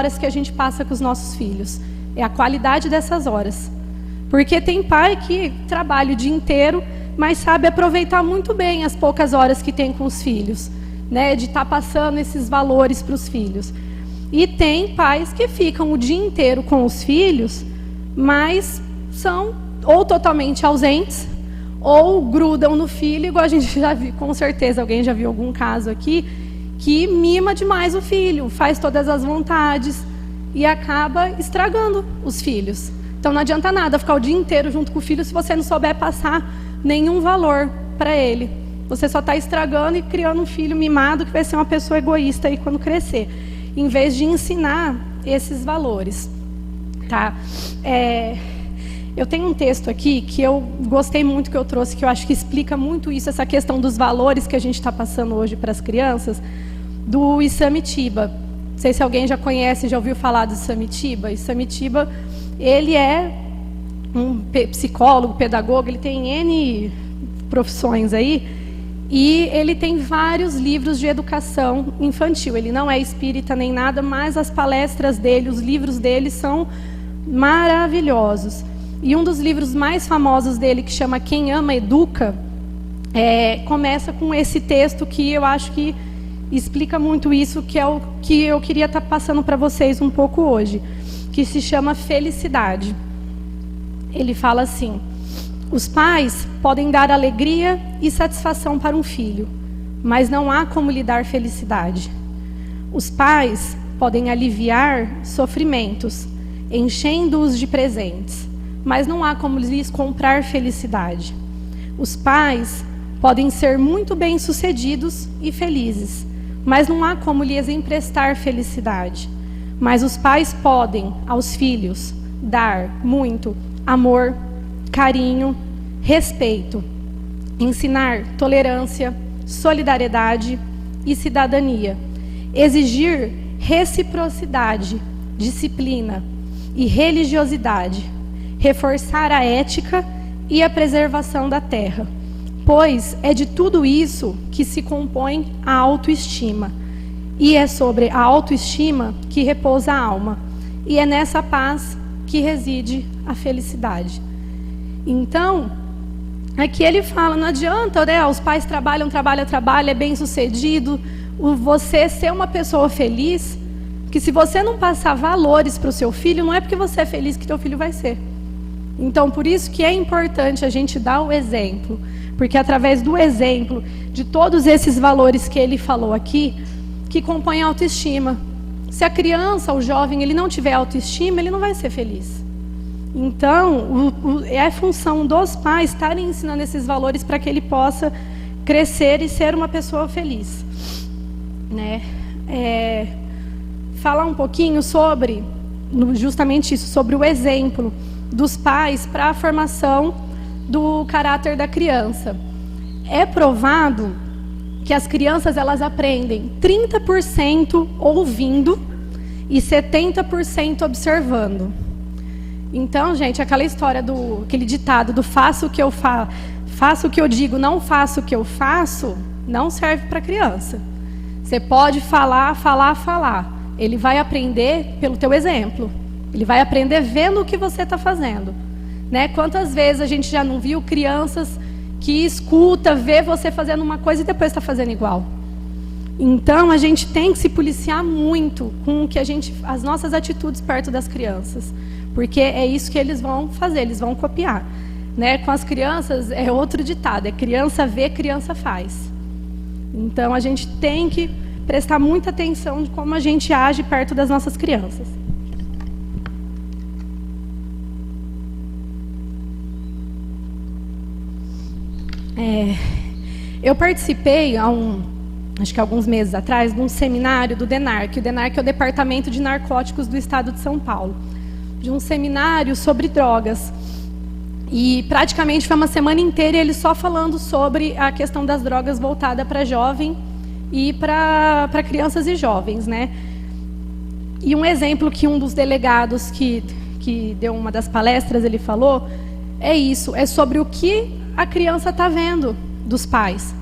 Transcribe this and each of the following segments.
horas que a gente passa com os nossos filhos, é a qualidade dessas horas. Porque tem pai que trabalha o dia inteiro, mas sabe aproveitar muito bem as poucas horas que tem com os filhos, né? De estar passando esses valores para os filhos. E tem pais que ficam o dia inteiro com os filhos, mas são ou totalmente ausentes, ou grudam no filho, igual a gente já viu, com certeza alguém já viu algum caso aqui, que mima demais o filho, faz todas as vontades e acaba estragando os filhos. Então não adianta nada ficar o dia inteiro junto com o filho se você não souber passar nenhum valor para ele. Você só está estragando e criando um filho mimado que vai ser uma pessoa egoísta aí quando crescer, em vez de ensinar esses valores. Tá? Eu tenho um texto aqui que eu gostei muito, que eu trouxe, que eu acho que explica muito isso, essa questão dos valores que a gente está passando hoje para as crianças, do Isamitiba. Não sei se alguém já conhece, já ouviu falar do Isamitiba. Isamitiba, ele é um psicólogo, pedagogo, ele tem N profissões aí, e ele tem vários livros de educação infantil. Ele não é espírita nem nada, mas as palestras dele, os livros dele são maravilhosos. E um dos livros mais famosos dele, que chama Quem Ama Educa, começa com esse texto que eu acho que explica muito isso, que é o que eu queria estar passando para vocês um pouco hoje, que se chama Felicidade. Ele fala assim: os pais podem dar alegria e satisfação para um filho, mas não há como lhe dar felicidade. Os pais podem aliviar sofrimentos, enchendo-os de presentes, mas não há como lhes comprar felicidade. Os pais podem ser muito bem-sucedidos e felizes, mas não há como lhes emprestar felicidade. Mas os pais podem, aos filhos, dar muito amor, carinho, respeito, ensinar tolerância, solidariedade e cidadania, exigir reciprocidade, disciplina e religiosidade, reforçar a ética e a preservação da terra, pois é de tudo isso que se compõe a autoestima, e é sobre a autoestima que repousa a alma, e é nessa paz que reside a felicidade. Então, aqui ele fala, não adianta, né, os pais trabalham, é bem sucedido, você ser uma pessoa feliz, que se você não passar valores para o seu filho, não é porque você é feliz que teu filho vai ser. Então, por isso que é importante a gente dar o exemplo, porque através do exemplo de todos esses valores que ele falou aqui, que compõem a autoestima. Se a criança, o jovem, ele não tiver autoestima, ele não vai ser feliz. Então, é a função dos pais estarem ensinando esses valores para que ele possa crescer e ser uma pessoa feliz. Né? Falar um pouquinho sobre, justamente isso, sobre o exemplo dos pais para a formação do caráter da criança. É provado que as crianças, elas aprendem 30% ouvindo e 70% observando. Então, gente, aquela história aquele ditado do faço o que eu faço o que eu digo, não faço o que eu faço, não serve para criança. Você pode falar. Ele vai aprender pelo teu exemplo. Ele vai aprender vendo o que você está fazendo. Né? Quantas vezes a gente já não viu crianças que escuta, vê você fazendo uma coisa e depois está fazendo igual. Então, a gente tem que se policiar muito com as nossas atitudes perto das crianças. Porque é isso que eles vão fazer, eles vão copiar. Né? Com as crianças, é outro ditado, é criança vê, criança faz. Então, a gente tem que prestar muita atenção de como a gente age perto das nossas crianças. Eu participei, acho que alguns meses atrás, de um seminário do DENARC. O DENARC é o Departamento de Narcóticos do Estado de São Paulo. De um seminário sobre drogas. E praticamente foi uma semana inteira ele só falando sobre a questão das drogas voltada para jovem e para crianças e jovens, né? E um exemplo que um dos delegados que deu uma das palestras, ele falou, é isso, é sobre o que a criança está vendo dos pais.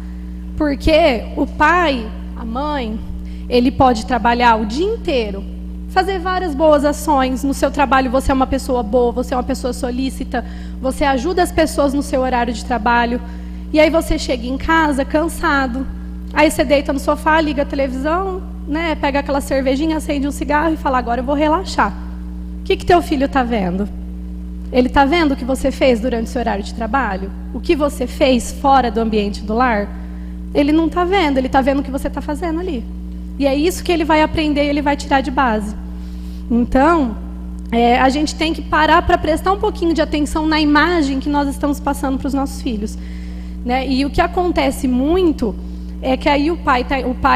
Porque o pai, a mãe, ele pode trabalhar o dia inteiro, fazer várias boas ações. No seu trabalho você é uma pessoa boa, você é uma pessoa solícita, você ajuda as pessoas no seu horário de trabalho. E aí você chega em casa cansado. Aí você deita no sofá, liga a televisão, né, pega aquela cervejinha, acende um cigarro e fala, agora eu vou relaxar. O que teu filho está vendo? Ele está vendo o que você fez durante o seu horário de trabalho? O que você fez fora do ambiente do lar? Ele não está vendo, ele está vendo o que você está fazendo ali. E é isso que ele vai aprender e ele vai tirar de base. Então, a gente tem que parar para prestar um pouquinho de atenção na imagem que nós estamos passando para os nossos filhos, né? E o que acontece muito é que aí o pai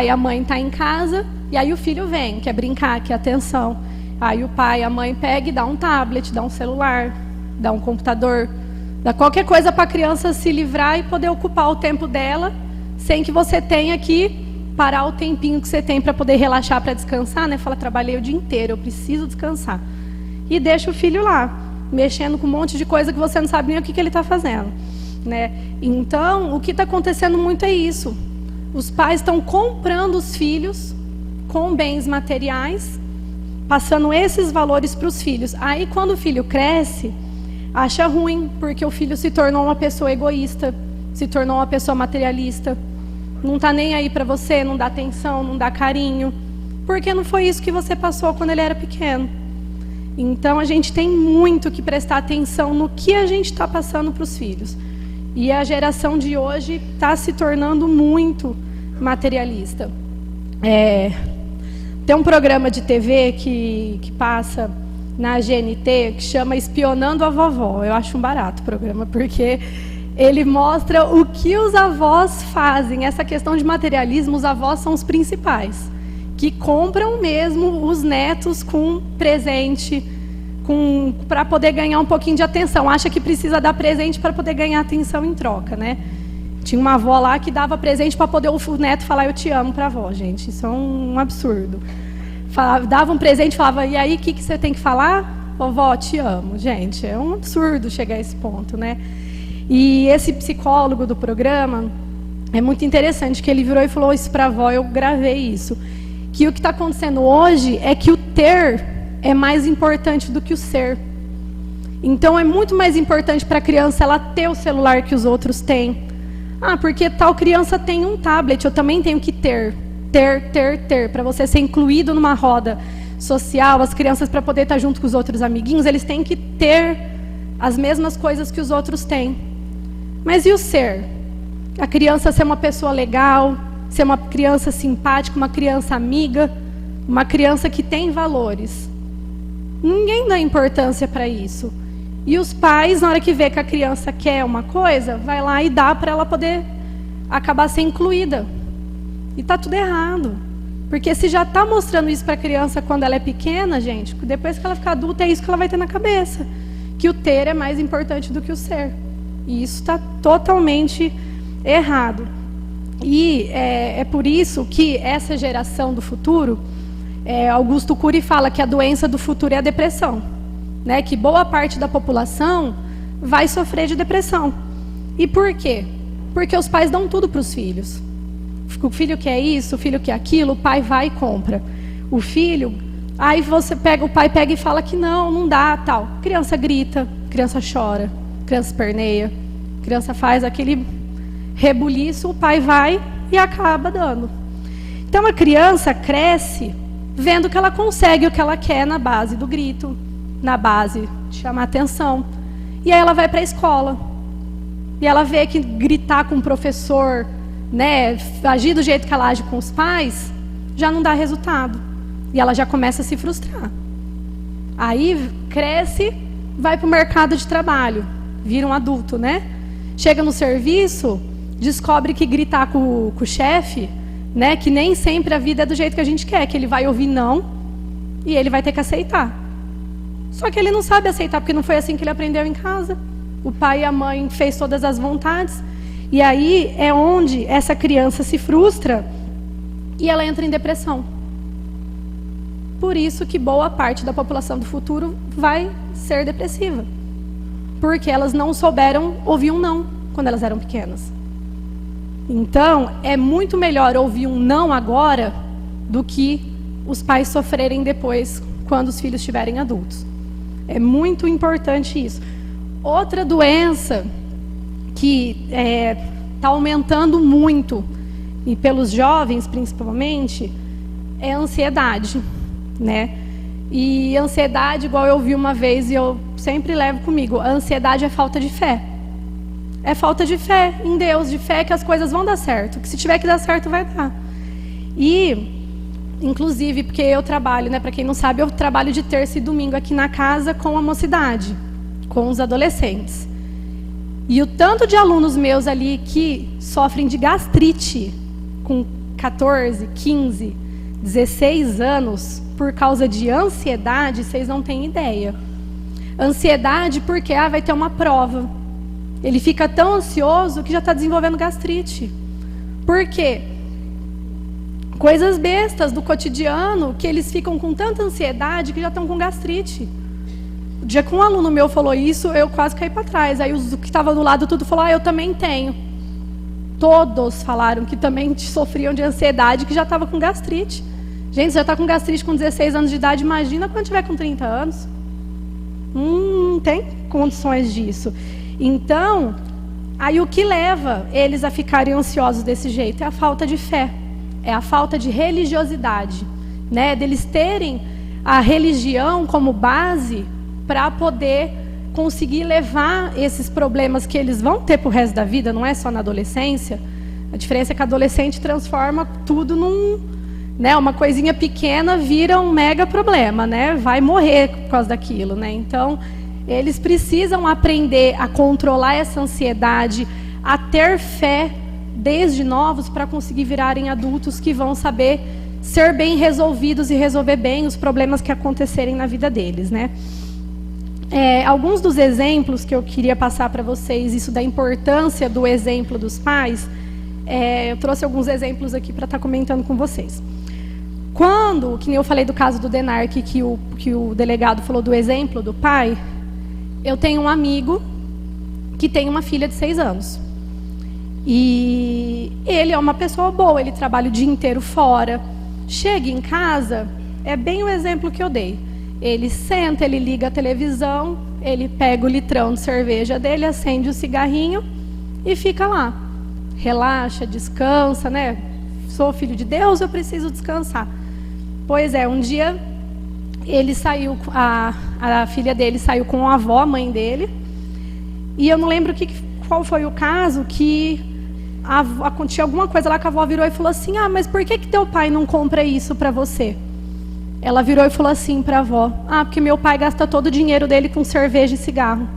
e a mãe tá em casa, e aí o filho vem, quer brincar, quer atenção. Aí o pai e a mãe pegam e dá um tablet, dá um celular, dá um computador, dá qualquer coisa para a criança se livrar e poder ocupar o tempo dela, sem que você tenha que parar o tempinho que você tem para poder relaxar, para descansar, né? Fala, trabalhei o dia inteiro, eu preciso descansar. E deixa o filho lá, mexendo com um monte de coisa que você não sabe nem o que ele está fazendo, né? Então, o que está acontecendo muito é isso. Os pais estão comprando os filhos com bens materiais, passando esses valores para os filhos. Aí, quando o filho cresce, acha ruim, porque o filho se tornou uma pessoa egoísta, se tornou uma pessoa materialista, não está nem aí para você, não dá atenção, não dá carinho, porque não foi isso que você passou quando ele era pequeno. Então, a gente tem muito que prestar atenção no que a gente está passando para os filhos. E a geração de hoje está se tornando muito materialista. Tem um programa de TV que passa na GNT, que chama Espionando a Vovó. Eu acho um barato o programa, porque ele mostra o que os avós fazem. Essa questão de materialismo, os avós são os principais, que compram mesmo os netos com presente, para poder ganhar um pouquinho de atenção. Acha que precisa dar presente para poder ganhar atenção em troca, né? Tinha uma avó lá que dava presente para poder o neto falar eu te amo para a avó, gente. Isso é um absurdo. Dava um presente e falava, e aí, o que você tem que falar? Vovó, te amo. Gente, é um absurdo chegar a esse ponto, né? E esse psicólogo do programa, é muito interessante, que ele virou e falou isso para a avó, eu gravei isso. Que o que está acontecendo hoje é que o ter é mais importante do que o ser. Então, é muito mais importante para a criança ela ter o celular que os outros têm. Ah, porque tal criança tem um tablet, eu também tenho que ter. Para você ser incluído numa roda social, as crianças, para poder estar junto com os outros amiguinhos, eles têm que ter as mesmas coisas que os outros têm. Mas e o ser? A criança ser uma pessoa legal, ser uma criança simpática, uma criança amiga, uma criança que tem valores. Ninguém dá importância para isso. E os pais, na hora que vê que a criança quer uma coisa, vai lá e dá para ela poder acabar sendo incluída. E está tudo errado. Porque se já está mostrando isso para a criança quando ela é pequena, gente, depois que ela ficar adulta, é isso que ela vai ter na cabeça. Que o ter é mais importante do que o ser. E isso está totalmente errado. E é por isso que essa geração do futuro, Augusto Cury fala que a doença do futuro é a depressão. Né? Que boa parte da população vai sofrer de depressão. E por quê? Porque os pais dão tudo para os filhos. O filho quer isso, o filho quer aquilo, o pai vai e compra. O filho, aí o pai pega e fala que não dá, tal. Criança grita, criança chora, criança esperneia, criança faz aquele rebuliço, o pai vai e acaba dando. Então a criança cresce vendo que ela consegue o que ela quer na base do grito, na base de chamar atenção. E aí ela vai para a escola. E ela vê que gritar com o professor, né, agir do jeito que ela age com os pais, já não dá resultado. E ela já começa a se frustrar. Aí cresce, vai para o mercado de trabalho, vira um adulto, né? Chega no serviço, descobre que gritar com o chefe, né, que nem sempre a vida é do jeito que a gente quer, que ele vai ouvir não e ele vai ter que aceitar. Só que ele não sabe aceitar, porque não foi assim que ele aprendeu em casa. O pai e a mãe fez todas as vontades. E aí é onde essa criança se frustra e ela entra em depressão. Por isso que boa parte da população do futuro vai ser depressiva. Porque elas não souberam ouvir um não quando elas eram pequenas. Então, é muito melhor ouvir um não agora do que os pais sofrerem depois quando os filhos estiverem adultos. É muito importante isso. Outra doença que está aumentando muito, e pelos jovens principalmente, é a ansiedade, né? E ansiedade, igual eu vi uma vez e eu sempre levo comigo, a ansiedade é falta de fé. É falta de fé em Deus, de fé que as coisas vão dar certo, que se tiver que dar certo, vai dar. E, inclusive, porque eu trabalho, né? Para quem não sabe, eu trabalho de terça e domingo aqui na casa com a mocidade, com os adolescentes. E o tanto de alunos meus ali que sofrem de gastrite com 14, 15, 16 anos por causa de ansiedade, vocês não têm ideia. Ansiedade porque vai ter uma prova. Ele fica tão ansioso que já está desenvolvendo gastrite. Por quê? Coisas bestas do cotidiano que eles ficam com tanta ansiedade que já estão com gastrite. O dia que um aluno meu falou isso, eu quase caí para trás. Aí os que estavam do lado tudo falou, eu também tenho. Todos falaram que também sofriam de ansiedade, que já estava com gastrite. Gente, você já está com gastrite com 16 anos de idade, imagina quando tiver com 30 anos. Não tem condições disso. Então, aí o que leva eles a ficarem ansiosos desse jeito é a falta de fé. É a falta de religiosidade, né? Deles terem a religião como base para poder conseguir levar esses problemas que eles vão ter para o resto da vida, não é só na adolescência. A diferença é que a adolescente transforma tudo né, uma coisinha pequena vira um mega problema, né? Vai morrer por causa daquilo, né? Então, eles precisam aprender a controlar essa ansiedade, a ter fé desde novos para conseguir virarem adultos que vão saber ser bem resolvidos e resolver bem os problemas que acontecerem na vida deles, né? Alguns dos exemplos que eu queria passar para vocês, isso da importância do exemplo dos pais, eu trouxe alguns exemplos aqui para estar comentando com vocês. Quando, que nem eu falei do caso do Denark, que o delegado falou do exemplo do pai, eu tenho um amigo que tem uma filha de 6 anos. E ele é uma pessoa boa, ele trabalha o dia inteiro fora. Chega em casa, é bem o exemplo que eu dei. Ele senta, ele liga a televisão, ele pega o litrão de cerveja dele, acende o cigarrinho e fica lá. Relaxa, descansa, né? Sou filho de Deus, eu preciso descansar. Pois é, um dia ele saiu, a filha dele saiu com a avó, a mãe dele, e eu não lembro qual foi o caso, que tinha alguma coisa lá que a avó virou e falou assim, mas por que teu pai não compra isso para você? Ela virou e falou assim para a avó, porque meu pai gasta todo o dinheiro dele com cerveja e cigarro.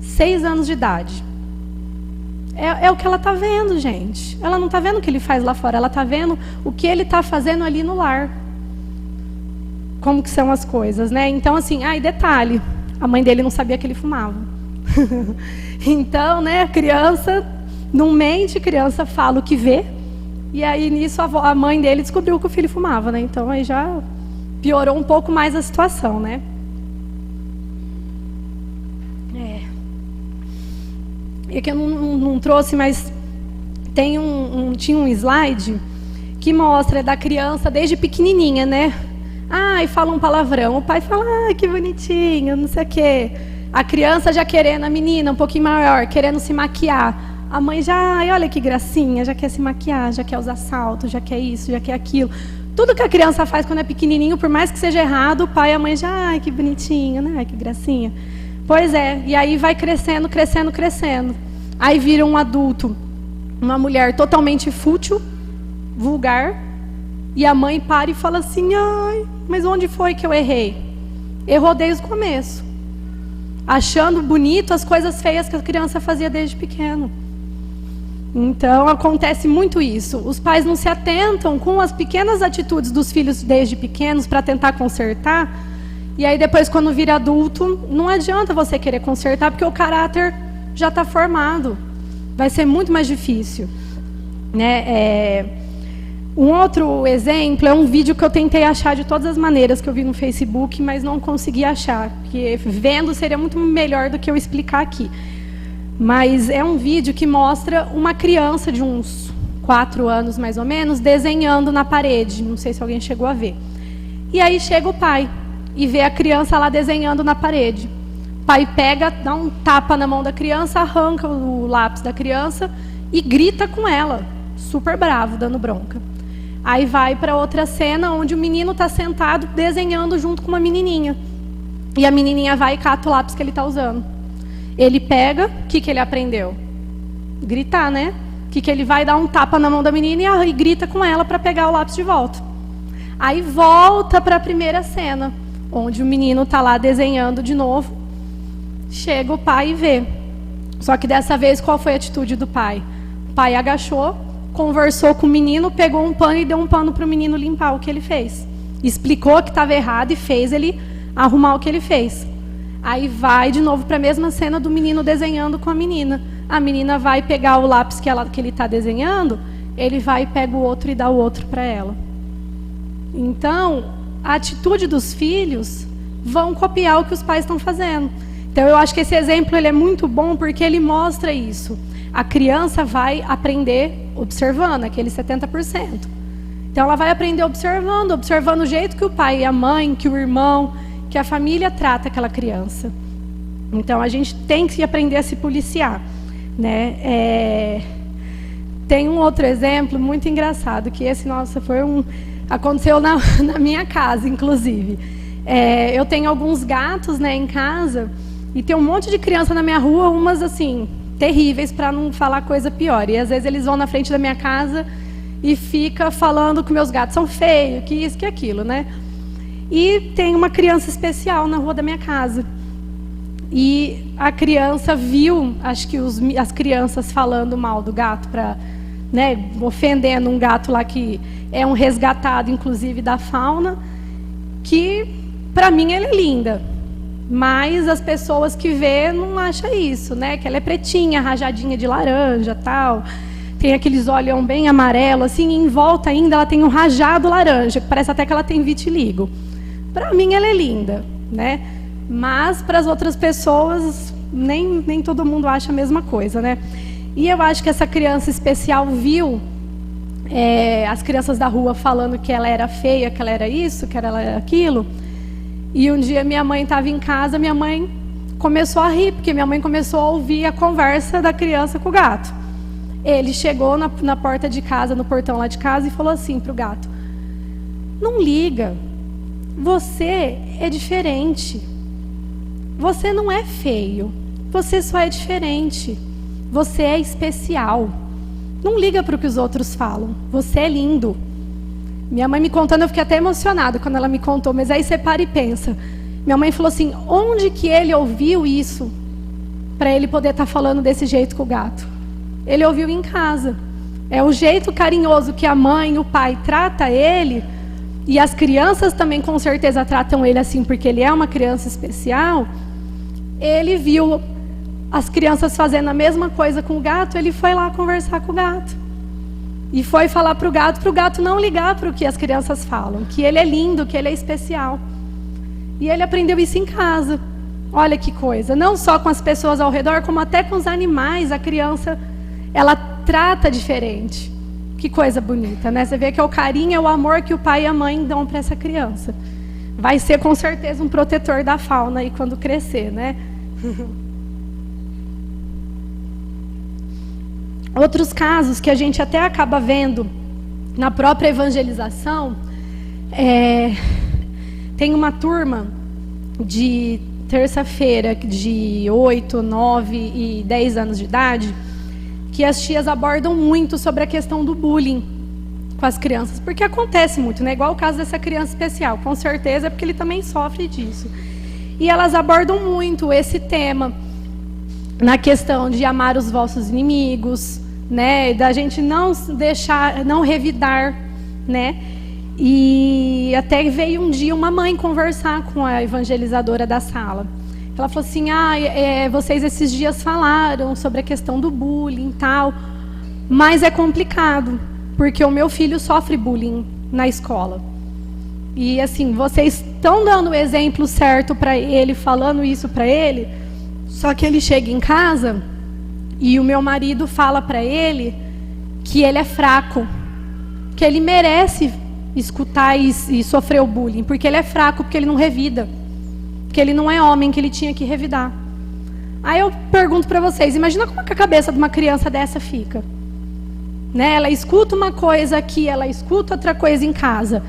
6 anos de idade. É o que ela está vendo, gente. Ela não está vendo o que ele faz lá fora, ela está vendo o que ele está fazendo ali no lar. Como que são as coisas, né? Então, assim, e detalhe, a mãe dele não sabia que ele fumava. Então, né, a criança não mente, a criança fala o que vê, e aí nisso a mãe dele descobriu que o filho fumava, né? Então aí já piorou um pouco mais a situação, né? E que eu não trouxe, mas tinha um slide que mostra da criança desde pequenininha, né? E fala um palavrão. O pai fala, que bonitinho, não sei o quê. A criança já querendo, a menina um pouquinho maior, querendo se maquiar. A mãe já, olha que gracinha, já quer se maquiar, já quer usar salto, já quer isso, já quer aquilo. Tudo que a criança faz quando é pequenininho, por mais que seja errado, o pai e a mãe já, que bonitinho, né? Que gracinha. Pois é, e aí vai crescendo, crescendo, crescendo. Aí vira um adulto, uma mulher totalmente fútil, vulgar, e a mãe para e fala assim, mas onde foi que eu errei? Errou desde o começo. Achando bonito as coisas feias que a criança fazia desde pequeno. Então, acontece muito isso. Os pais não se atentam com as pequenas atitudes dos filhos desde pequenos para tentar consertar. E aí, depois, quando vira adulto, não adianta você querer consertar, porque o caráter já está formado. Vai ser muito mais difícil. Né? Um outro exemplo é um vídeo que eu tentei achar de todas as maneiras que eu vi no Facebook, mas não consegui achar. Porque vendo seria muito melhor do que eu explicar aqui. Mas é um vídeo que mostra uma criança de uns 4 anos, mais ou menos, desenhando na parede. Não sei se alguém chegou a ver. E aí chega o pai e vê a criança lá desenhando na parede. O pai pega, dá um tapa na mão da criança, arranca o lápis da criança e grita com ela, super bravo, dando bronca. Aí vai para outra cena onde o menino está sentado desenhando junto com uma menininha. E a menininha vai e cata o lápis que ele está usando. Ele pega, o que ele aprendeu? Gritar, né? O que ele vai dar um tapa na mão da menina e grita com ela para pegar o lápis de volta. Aí volta para a primeira cena, onde o menino está lá desenhando de novo. Chega o pai e vê. Só que dessa vez, qual foi a atitude do pai? O pai agachou, conversou com o menino, pegou um pano e deu um pano para o menino limpar o que ele fez. Explicou que estava errado e fez ele arrumar o que ele fez. Aí vai de novo para a mesma cena do menino desenhando com a menina. A menina vai pegar o lápis que ele está desenhando, ele vai e pega o outro e dá o outro para ela. Então, a atitude dos filhos vão copiar o que os pais estão fazendo. Então, eu acho que esse exemplo ele é muito bom porque ele mostra isso. A criança vai aprender observando, aquele 70%. Então, ela vai aprender observando o jeito que o pai e a mãe, que o irmão, que a família trata aquela criança. Então, a gente tem que aprender a se policiar, né? Tem um outro exemplo muito engraçado, que esse, nossa, aconteceu na minha casa, inclusive. Eu tenho alguns gatos, né, em casa, e tem um monte de criança na minha rua, umas assim, terríveis, para não falar coisa pior. E às vezes eles vão na frente da minha casa e fica falando que meus gatos são feios, que isso, que aquilo, né? E tem uma criança especial na rua da minha casa. E a criança viu, acho que as crianças falando mal do gato, né, ofendendo um gato lá que é um resgatado, inclusive, da fauna, que, para mim, ela é linda. Mas as pessoas que vê não acham isso, né? Que ela é pretinha, rajadinha de laranja, tal. Tem aqueles olhão bem amarelo, assim, e em volta ainda ela tem um rajado laranja, que parece até que ela tem vitiligo. Para mim, ela é linda, né? Mas, para as outras pessoas, nem todo mundo acha a mesma coisa, né? E eu acho que essa criança especial viu as crianças da rua falando que ela era feia, que ela era isso, que ela era aquilo. E um dia minha mãe estava em casa, minha mãe começou a rir, porque minha mãe começou a ouvir a conversa da criança com o gato. Ele chegou na porta de casa, no portão lá de casa, e falou assim para o gato: não liga, você é diferente. Você não é feio, você só é diferente. Você é especial. Não liga para o que os outros falam, você é lindo. Minha mãe me contando, eu fiquei até emocionada quando ela me contou, mas aí você para e pensa. Minha mãe falou assim, onde que ele ouviu isso para ele poder estar falando desse jeito com o gato? Ele ouviu em casa. É o jeito carinhoso que a mãe e o pai trata ele, e as crianças também com certeza tratam ele assim, porque ele é uma criança especial. Ele viu as crianças fazendo a mesma coisa com o gato, ele foi lá conversar com o gato. E foi falar para o gato não ligar para o que as crianças falam, que ele é lindo, que ele é especial. E ele aprendeu isso em casa. Olha que coisa, não só com as pessoas ao redor, como até com os animais, a criança, ela trata diferente. Que coisa bonita, né? Você vê que é o carinho, é o amor que o pai e a mãe dão para essa criança. Vai ser com certeza um protetor da fauna aí quando crescer, né? Outros casos que a gente até acaba vendo na própria evangelização, tem uma turma de terça-feira de 8, 9 e 10 anos de idade, que as tias abordam muito sobre a questão do bullying com as crianças, porque acontece muito, né? Igual o caso dessa criança especial, com certeza é porque ele também sofre disso. E elas abordam muito esse tema na questão de amar os vossos inimigos, né? Da gente não deixar, não revidar, né? E até veio um dia uma mãe conversar com a evangelizadora da sala. Ela falou assim, vocês esses dias falaram sobre a questão do bullying e tal, mas é complicado, porque o meu filho sofre bullying na escola. E assim, vocês estão dando o exemplo certo para ele, falando isso para ele, só que ele chega em casa e o meu marido fala para ele que ele é fraco, que ele merece escutar e sofrer o bullying, porque ele é fraco, porque ele não revida, porque ele não é homem, que ele tinha que revidar. Aí eu pergunto para vocês, imagina como é que a cabeça de uma criança dessa fica, né? Ela escuta uma coisa aqui, ela escuta outra coisa em casa.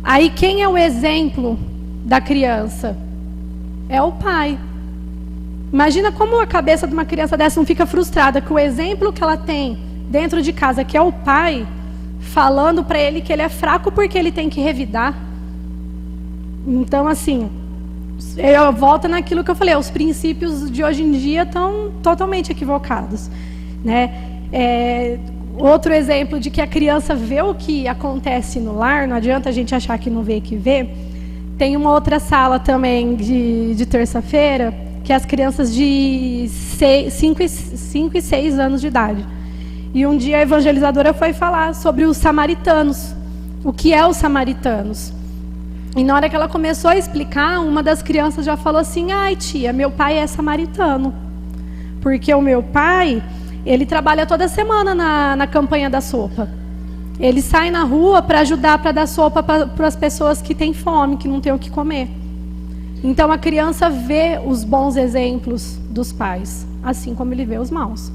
Aí quem é o exemplo da criança? É o pai. Imagina como a cabeça de uma criança dessa não fica frustrada, que o exemplo que ela tem dentro de casa, que é o pai, falando para ele que ele é fraco porque ele tem que revidar. Então, assim, eu volto naquilo que eu falei, os princípios de hoje em dia estão totalmente equivocados, né? Outro exemplo de que a criança vê o que acontece no lar, não adianta a gente achar que não vê, que vê. Tem uma outra sala também de terça-feira, que é as crianças de 5 e 6 anos de idade. E um dia a evangelizadora foi falar sobre os samaritanos, o que é os samaritanos. E na hora que ela começou a explicar, uma das crianças já falou assim, ai tia, meu pai é samaritano. Porque o meu pai, ele trabalha toda semana na campanha da sopa. Ele sai na rua para ajudar, para dar sopa para as pessoas que têm fome, que não têm o que comer. Então a criança vê os bons exemplos dos pais, assim como ele vê os maus.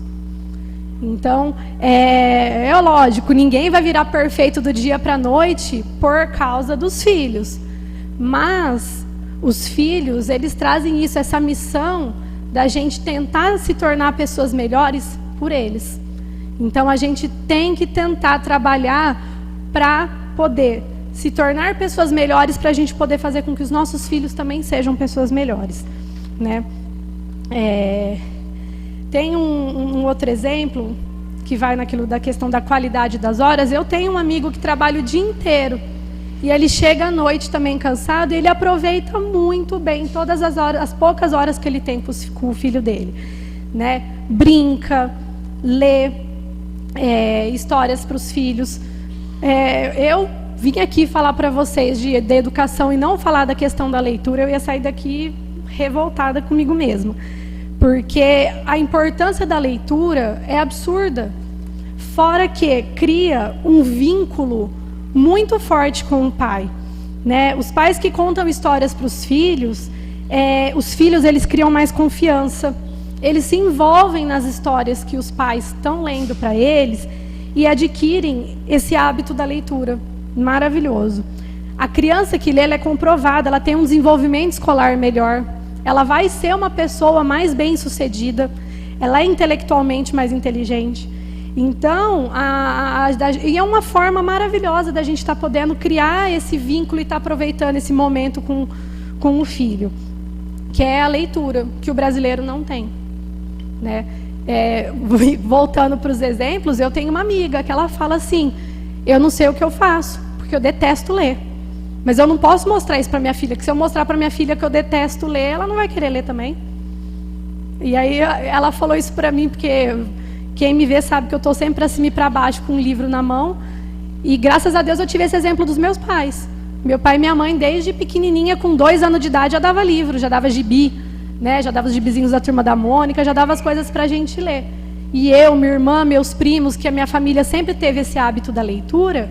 Então, é lógico, ninguém vai virar perfeito do dia para a noite por causa dos filhos. Mas os filhos, eles trazem isso, essa missão da gente tentar se tornar pessoas melhores por eles. Então, a gente tem que tentar trabalhar para poder se tornar pessoas melhores, para a gente poder fazer com que os nossos filhos também sejam pessoas melhores, né? Tem um outro exemplo que vai naquilo da questão da qualidade das horas. Eu tenho um amigo que trabalha o dia inteiro e ele chega à noite também cansado, e ele aproveita muito bem todas as horas, as poucas horas que ele tem com o filho dele, né? Brinca, lê histórias para os filhos. Eu vim aqui falar para vocês de educação e não falar da questão da leitura, eu ia sair daqui revoltada comigo mesma. Porque a importância da leitura é absurda. Fora que cria um vínculo muito forte com o pai, né? Os pais que contam histórias para os filhos eles criam mais confiança. Eles se envolvem nas histórias que os pais estão lendo para eles e adquirem esse hábito da leitura. Maravilhoso. A criança que lê, ela é comprovada, ela tem um desenvolvimento escolar melhor. Ela vai ser uma pessoa mais bem-sucedida, ela é intelectualmente mais inteligente. Então, e é uma forma maravilhosa da gente estar podendo criar esse vínculo e estar aproveitando esse momento com o filho, que é a leitura, que o brasileiro não tem, né? Voltando para os exemplos, eu tenho uma amiga que ela fala assim, eu não sei o que eu faço, porque eu detesto ler. Mas eu não posso mostrar isso para minha filha, que se eu mostrar para minha filha que eu detesto ler, ela não vai querer ler também. E aí ela falou isso para mim, porque quem me vê sabe que eu estou sempre para cima e para baixo com um livro na mão. E graças a Deus eu tive esse exemplo dos meus pais. Meu pai e minha mãe, desde pequenininha, com 2 anos de idade, já dava livro, já dava gibi, né? Já dava os gibizinhos da Turma da Mônica, já dava as coisas para a gente ler. E eu, minha irmã, meus primos, que a minha família sempre teve esse hábito da leitura,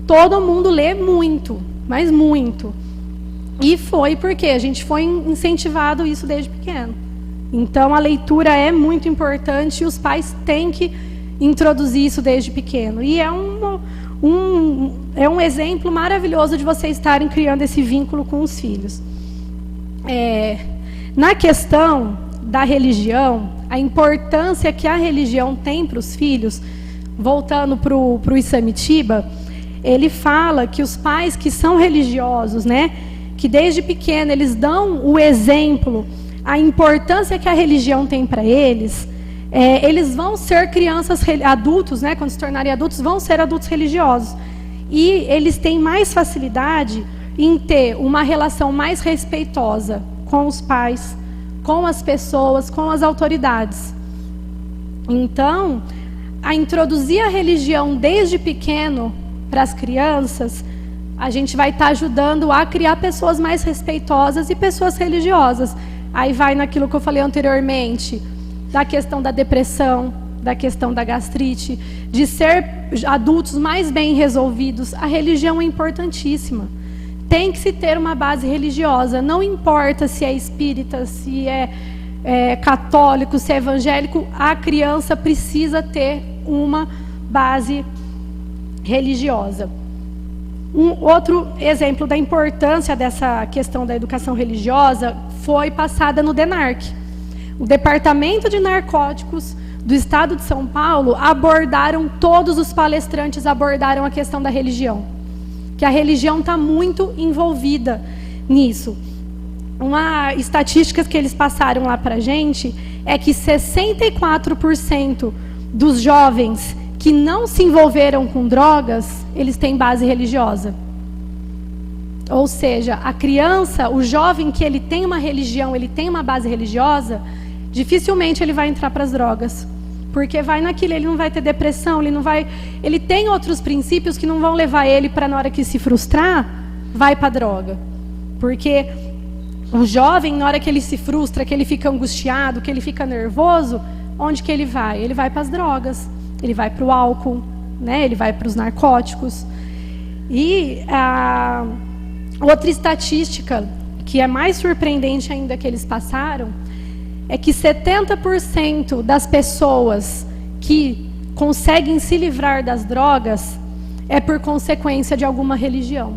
todo mundo lê muito, mas muito. E foi porque a gente foi incentivado isso desde pequeno. Então, a leitura é muito importante e os pais têm que introduzir isso desde pequeno. E é um exemplo maravilhoso de vocês estarem criando esse vínculo com os filhos. Na questão da religião, a importância que a religião tem para os filhos, voltando para o Isamitiba, ele fala que os pais que são religiosos, né, que desde pequeno eles dão o exemplo, a importância que a religião tem para eles, eles vão ser crianças, adultos, né, quando se tornarem adultos, vão ser adultos religiosos. E eles têm mais facilidade em ter uma relação mais respeitosa com os pais, com as pessoas, com as autoridades. Então, a introduzir a religião desde pequeno para as crianças, a gente vai estar ajudando a criar pessoas mais respeitosas e pessoas religiosas. Aí vai naquilo que eu falei anteriormente, da questão da depressão, da questão da gastrite, de ser adultos mais bem resolvidos, a religião é importantíssima. Tem que se ter uma base religiosa, não importa se é espírita, se é católico, se é evangélico, a criança precisa ter uma base religiosa. Um outro exemplo da importância dessa questão da educação religiosa foi passada no DENARC. O Departamento de Narcóticos do Estado de São Paulo todos os palestrantes abordaram a questão da religião, que a religião está muito envolvida nisso. Uma estatística que eles passaram lá para a gente é que 64% dos jovens que não se envolveram com drogas, eles têm base religiosa. Ou seja, a criança, o jovem que ele tem uma religião, ele tem uma base religiosa, dificilmente ele vai entrar para as drogas. Porque vai naquilo, ele não vai ter depressão, ele tem outros princípios que não vão levar ele para, na hora que se frustrar, vai para a droga. Porque o jovem, na hora que ele se frustra, que ele fica angustiado, que ele fica nervoso, onde que ele vai? Ele vai para as drogas, ele vai para o álcool, né? Ele vai para os narcóticos. E a outra estatística, que é mais surpreendente ainda que eles passaram, é que 70% das pessoas que conseguem se livrar das drogas é por consequência de alguma religião.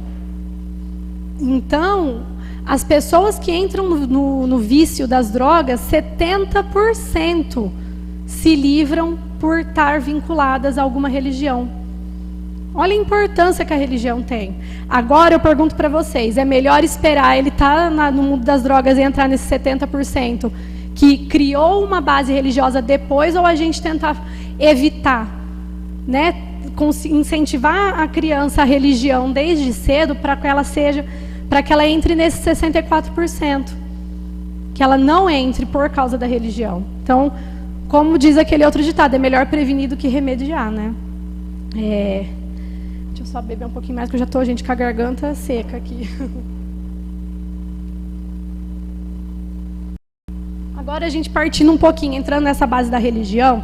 Então, as pessoas que entram no vício das drogas, 70% se livram por estar vinculadas a alguma religião. Olha a importância que a religião tem. Agora eu pergunto para vocês, é melhor esperar ele estar no mundo das drogas e entrar nesse 70% que criou uma base religiosa depois, ou a gente tentar evitar, né? Incentivar a criança a religião desde cedo para que ela entre nesse 64%, que ela não entre por causa da religião. Então, como diz aquele outro ditado, é melhor prevenir do que remediar, né? Deixa eu só beber um pouquinho mais, que eu já estou, gente, com a garganta seca aqui. Agora a gente partindo um pouquinho, entrando nessa base da religião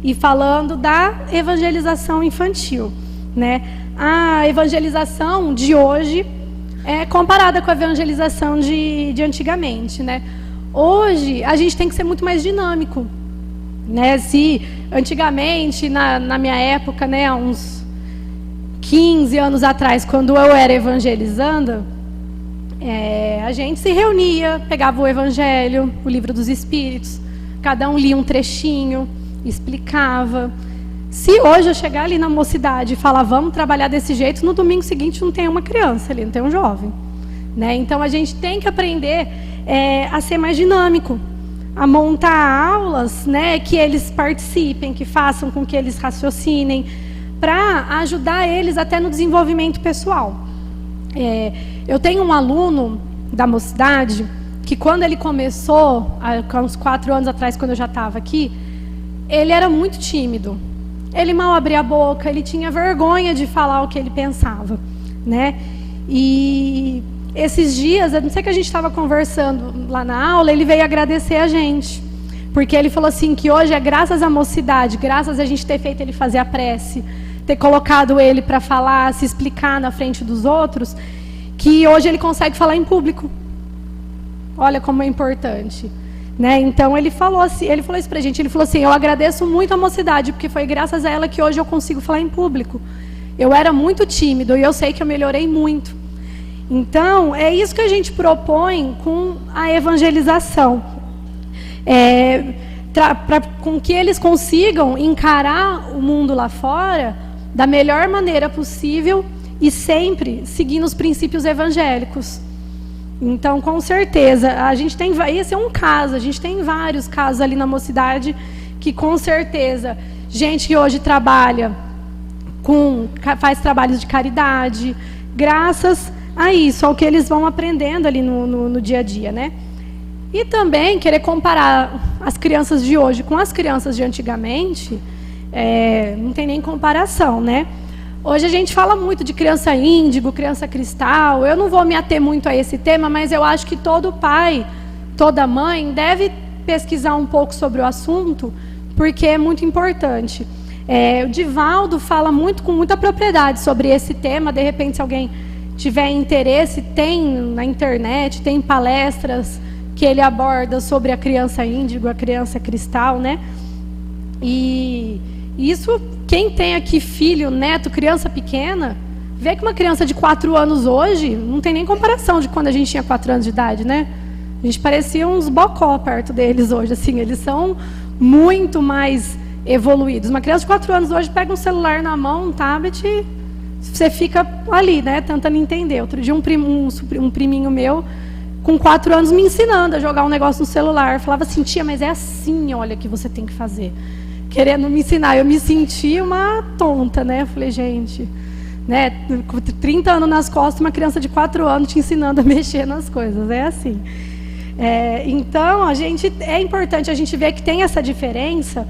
e falando da evangelização infantil, né? A evangelização de hoje é comparada com a evangelização de antigamente, né? Hoje a gente tem que ser muito mais dinâmico, né? Se antigamente, na minha época, né, há uns 15 anos atrás, quando eu era evangelizanda, a gente se reunia, pegava o Evangelho, o Livro dos Espíritos, cada um lia um trechinho, explicava. Se hoje eu chegar ali na mocidade e falar, vamos trabalhar desse jeito, no domingo seguinte não tem uma criança ali, não tem um jovem, né? Então a gente tem que aprender a ser mais dinâmico, a montar aulas, né, que eles participem, que façam com que eles raciocinem, para ajudar eles até no desenvolvimento pessoal. Eu tenho um aluno da mocidade que, quando ele começou, há uns 4 anos atrás, quando eu já estava aqui, ele era muito tímido. Ele mal abria a boca, ele tinha vergonha de falar o que ele pensava, né? E esses dias, eu não sei, que a gente estava conversando lá na aula, ele veio agradecer a gente, porque ele falou assim, que hoje é graças à mocidade, graças a gente ter feito ele fazer a prece, ter colocado ele para falar, se explicar na frente dos outros, que hoje ele consegue falar em público. Olha como é importante, né? Então ele falou isso pra gente, ele falou assim, eu agradeço muito a mocidade, porque foi graças a ela que hoje eu consigo falar em público. Eu era muito tímido e eu sei que eu melhorei muito. Então, é isso que a gente propõe com a evangelização. Com que eles consigam encarar o mundo lá fora da melhor maneira possível e sempre seguindo os princípios evangélicos. Então, com certeza, a gente tem, esse é um caso, a gente tem vários casos ali na mocidade que, com certeza, gente que hoje faz trabalhos de caridade, graças a isso, ao que eles vão aprendendo ali no dia a dia, né? E também querer comparar as crianças de hoje com as crianças de antigamente, não tem nem comparação, né? Hoje a gente fala muito de criança índigo, criança cristal. Eu não vou me ater muito a esse tema, mas eu acho que todo pai, toda mãe deve pesquisar um pouco sobre o assunto, porque é muito importante. O Divaldo fala com muita propriedade sobre esse tema. De repente, se alguém tiver interesse, tem na internet, tem palestras que ele aborda sobre a criança índigo, a criança cristal, né? E isso, quem tem aqui filho, neto, criança pequena, vê que uma criança de 4 anos hoje, não tem nem comparação de quando a gente tinha 4 anos de idade, né? A gente parecia uns bocó perto deles hoje, assim, eles são muito mais evoluídos. Uma criança de 4 anos hoje pega um celular na mão, um tablet, e você fica ali, né, tentando entender. Outro dia um priminho meu, com 4 anos, me ensinando a jogar um negócio no celular. Falava assim, tia, mas é assim, olha, que você tem que fazer. Querendo me ensinar. Eu me senti uma tonta, né? Eu falei, gente, né, com 30 anos nas costas, uma criança de 4 anos te ensinando a mexer nas coisas. É assim. Então, é importante a gente ver que tem essa diferença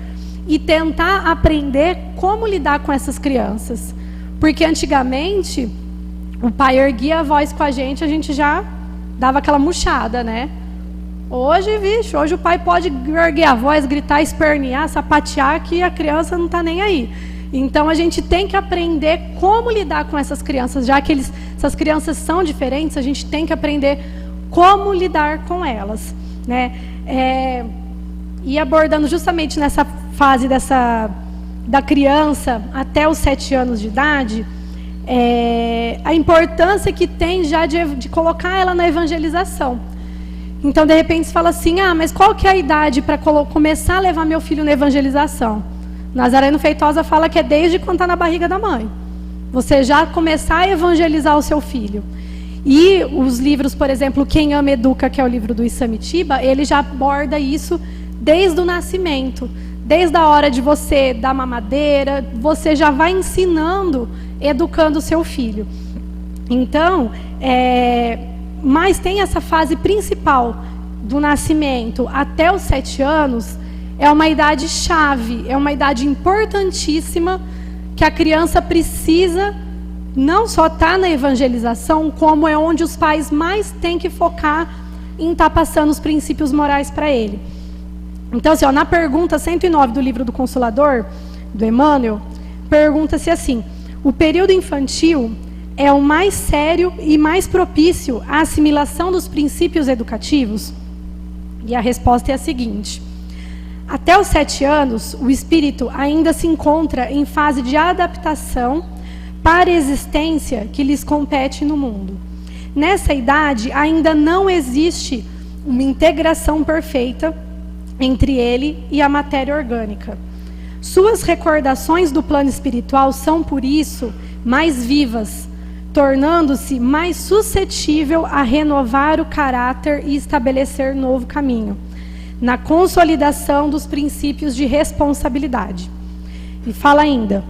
e tentar aprender como lidar com essas crianças. Porque antigamente, o pai erguia a voz com a gente já dava aquela murchada, né? Hoje o pai pode erguer a voz, gritar, espernear, sapatear, que a criança não está nem aí. Então, a gente tem que aprender como lidar com essas crianças. Já que essas crianças são diferentes, a gente tem que aprender como lidar com elas, né? E abordando justamente nessa fase da criança até os 7 anos de idade, a importância que tem já de colocar ela na evangelização. Então, de repente, você fala assim, mas qual que é a idade para começar a levar meu filho na evangelização? Nazareno Feitosa fala que é desde quando está na barriga da mãe. Você já começar a evangelizar o seu filho. E os livros, por exemplo, Quem Ama Educa, que é o livro do Isamitiba, ele já aborda isso desde o nascimento. Desde a hora de você dar mamadeira, você já vai ensinando, educando o seu filho. Então, mas tem essa fase principal do nascimento até os 7 anos, é uma idade chave, é uma idade importantíssima que a criança precisa não só estar na evangelização, como é onde os pais mais têm que focar em estar passando os princípios morais para ele. Então, assim, na pergunta 109 do livro do Consolador, do Emmanuel, pergunta-se assim, o período infantil é o mais sério e mais propício à assimilação dos princípios educativos? E a resposta é a seguinte, até os 7 anos, o espírito ainda se encontra em fase de adaptação para a existência que lhes compete no mundo. Nessa idade, ainda não existe uma integração perfeita entre ele e a matéria orgânica. Suas recordações do plano espiritual são, por isso, mais vivas, tornando-se mais suscetível a renovar o caráter e estabelecer novo caminho, na consolidação dos princípios de responsabilidade. E fala ainda,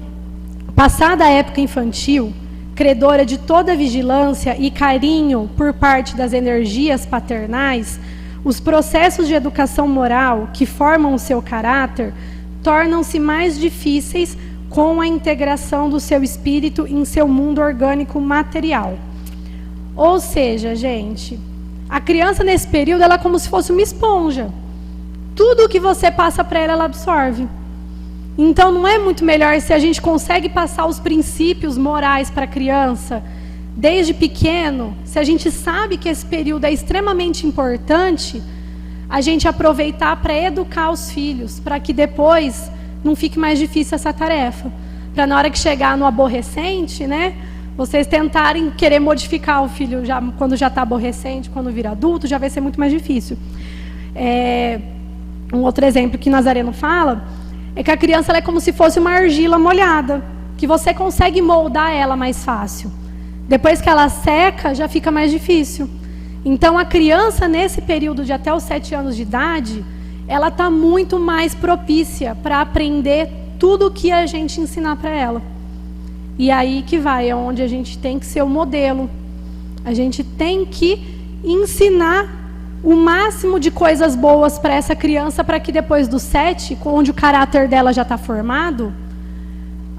passada a época infantil, credora de toda vigilância e carinho por parte das energias paternais, os processos de educação moral que formam o seu caráter tornam-se mais difíceis com a integração do seu espírito em seu mundo orgânico material. Ou seja, gente, a criança nesse período ela é como se fosse uma esponja. Tudo que você passa para ela, ela absorve. Então, não é muito melhor se a gente consegue passar os princípios morais para a criança desde pequeno, se a gente sabe que esse período é extremamente importante, a gente aproveitar para educar os filhos, para que depois não fique mais difícil essa tarefa. Para na hora que chegar no aborrecente, né, vocês tentarem querer modificar o filho quando já está aborrecente, quando vira adulto, já vai ser muito mais difícil. Um outro exemplo que Nazareno fala é que a criança ela é como se fosse uma argila molhada, que você consegue moldar ela mais fácil. Depois que ela seca, já fica mais difícil. Então, a criança, nesse período de até os 7 anos de idade, ela está muito mais propícia para aprender tudo o que a gente ensinar para ela. E aí que vai, é onde a gente tem que ser o modelo. A gente tem que ensinar o máximo de coisas boas para essa criança, para que depois dos 7, onde o caráter dela já está formado,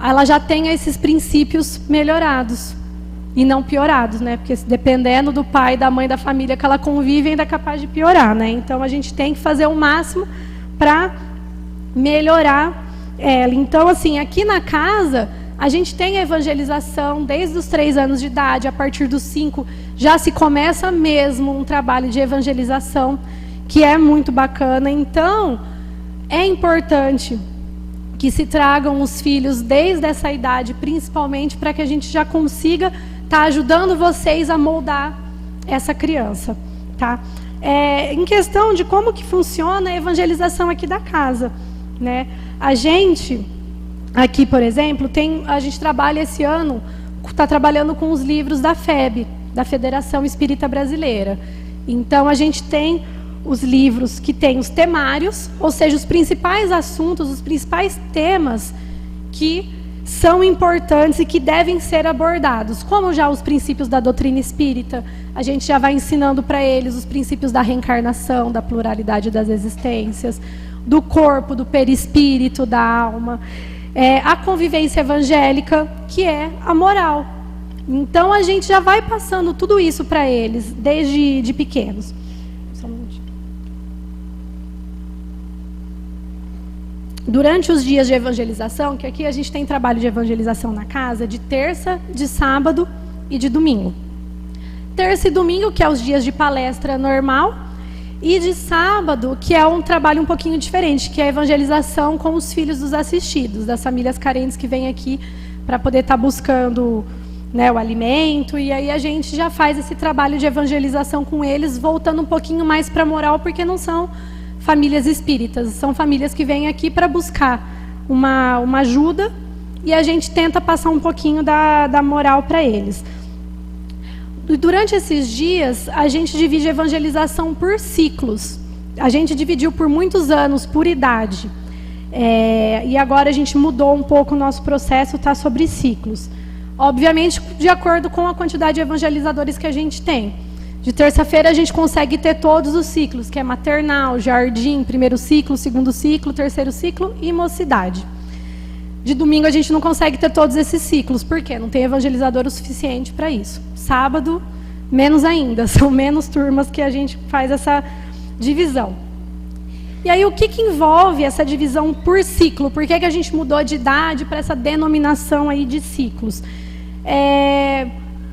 ela já tenha esses princípios melhorados e não piorados, né? Porque dependendo do pai, da mãe, da família que ela convive, ainda é capaz de piorar, né? Então a gente tem que fazer o máximo para melhorar ela. Então, assim, aqui na casa, a gente tem a evangelização desde os 3 anos de idade. A partir dos 5, já se começa mesmo um trabalho de evangelização, que é muito bacana. Então, é importante que se tragam os filhos desde essa idade, principalmente para que a gente já consiga estar ajudando vocês a moldar essa criança, tá? Em questão de como que funciona a evangelização aqui da casa, né? A gente, aqui, por exemplo, a gente trabalha esse ano, está trabalhando com os livros da FEB, da Federação Espírita Brasileira. Então, a gente tem os livros que têm os temários, ou seja, os principais assuntos, os principais temas que são importantes e que devem ser abordados. Como já os princípios da doutrina espírita, a gente já vai ensinando para eles os princípios da reencarnação, da pluralidade das existências, do corpo, do perispírito, da alma, a convivência evangélica, que é a moral. Então, a gente já vai passando tudo isso para eles, desde de pequenos. Só um minutinho. Durante os dias de evangelização, que aqui a gente tem trabalho de evangelização na casa, de terça, de sábado e de domingo. Terça e domingo, que é os dias de palestra normal, e de sábado, que é um trabalho um pouquinho diferente, que é a evangelização com os filhos dos assistidos, das famílias carentes que vêm aqui para poder estar buscando, né, o alimento, e aí a gente já faz esse trabalho de evangelização com eles, voltando um pouquinho mais para a moral, porque não são famílias espíritas, são famílias que vêm aqui para buscar uma ajuda, e a gente tenta passar um pouquinho da moral para eles. Durante esses dias, a gente divide a evangelização por ciclos. A gente dividiu por muitos anos, por idade. E agora a gente mudou um pouco o nosso processo, está sobre ciclos. Obviamente, de acordo com a quantidade de evangelizadores que a gente tem. De terça-feira a gente consegue ter todos os ciclos, que é maternal, jardim, primeiro ciclo, segundo ciclo, terceiro ciclo e mocidade. De domingo a gente não consegue ter todos esses ciclos, por quê? Não tem evangelizador o suficiente para isso. Sábado, menos ainda, são menos turmas que a gente faz essa divisão. E aí o que envolve essa divisão por ciclo? Por que a gente mudou de idade para essa denominação aí de ciclos?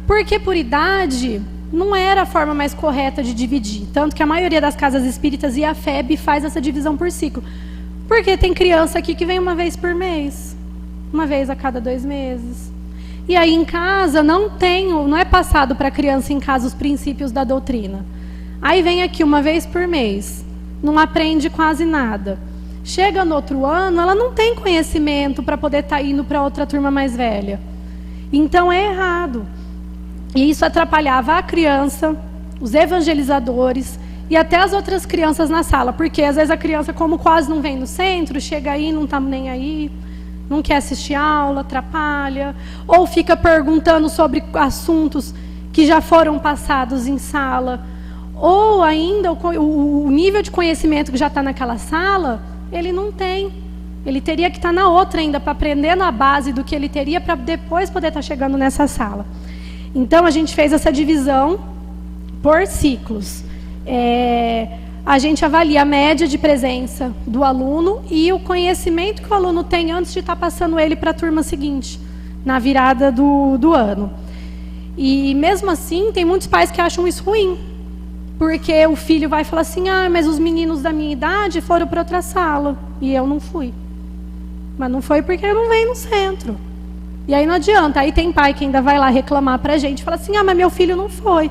Porque por idade não era a forma mais correta de dividir. Tanto que a maioria das casas espíritas e a FEB faz essa divisão por ciclo. Porque tem criança aqui que vem uma vez por mês, uma vez a cada 2 meses. E aí em casa não é passado para a criança em casa os princípios da doutrina. Aí vem aqui uma vez por mês, não aprende quase nada. Chega no outro ano, ela não tem conhecimento para poder estar indo para outra turma mais velha. Então é errado. E isso atrapalhava a criança, os evangelizadores e até as outras crianças na sala. Porque às vezes a criança, como quase não vem no centro, chega aí, não está nem aí, não quer assistir aula, atrapalha. Ou fica perguntando sobre assuntos que já foram passados em sala. Ou ainda o nível de conhecimento que já está naquela sala, ele não tem. Ele teria que estar na outra ainda, para aprender na base do que ele teria, para depois poder estar chegando nessa sala. Então, a gente fez essa divisão por ciclos. A gente avalia a média de presença do aluno e o conhecimento que o aluno tem antes de estar passando ele para a turma seguinte, na virada do ano. E, mesmo assim, tem muitos pais que acham isso ruim. Porque o filho vai falar assim, mas os meninos da minha idade foram para outra sala e eu não fui. Mas não foi porque eu não venho no centro. E aí não adianta. Aí tem pai que ainda vai lá reclamar para a gente, fala assim, mas meu filho não foi.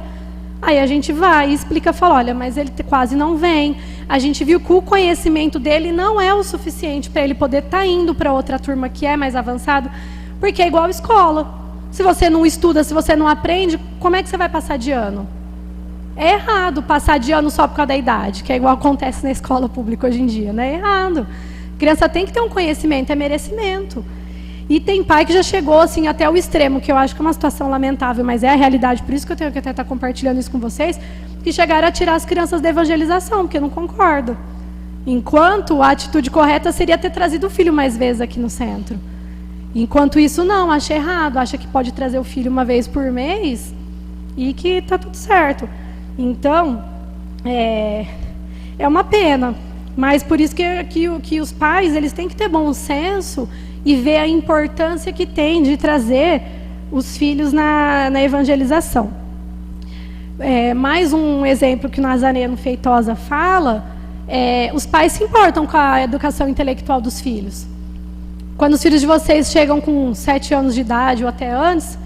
Aí a gente vai e explica, fala, olha, mas ele quase não vem. A gente viu que o conhecimento dele não é o suficiente para ele poder estar indo para outra turma que é mais avançado, porque é igual escola. Se você não estuda, se você não aprende, como é que você vai passar de ano? É errado passar de ano só por causa da idade, que é igual acontece na escola pública hoje em dia, né? É errado. A criança tem que ter um conhecimento, é merecimento. E tem pai que já chegou assim, até o extremo, que eu acho que é uma situação lamentável, mas é a realidade, por isso que eu tenho que até estar compartilhando isso com vocês, que chegaram a tirar as crianças da evangelização, porque eu não concordo. Enquanto a atitude correta seria ter trazido o filho mais vezes aqui no centro. Enquanto isso, não, acha errado, acha que pode trazer o filho uma vez por mês e que está tudo certo. Então, é uma pena Mas por isso que os pais, eles têm que ter bom senso e ver a importância que tem de trazer os filhos na evangelização. Mais um exemplo que o Nazareno Feitosa fala, os pais se importam com a educação intelectual dos filhos. Quando os filhos de vocês chegam com 7 anos de idade ou até antes,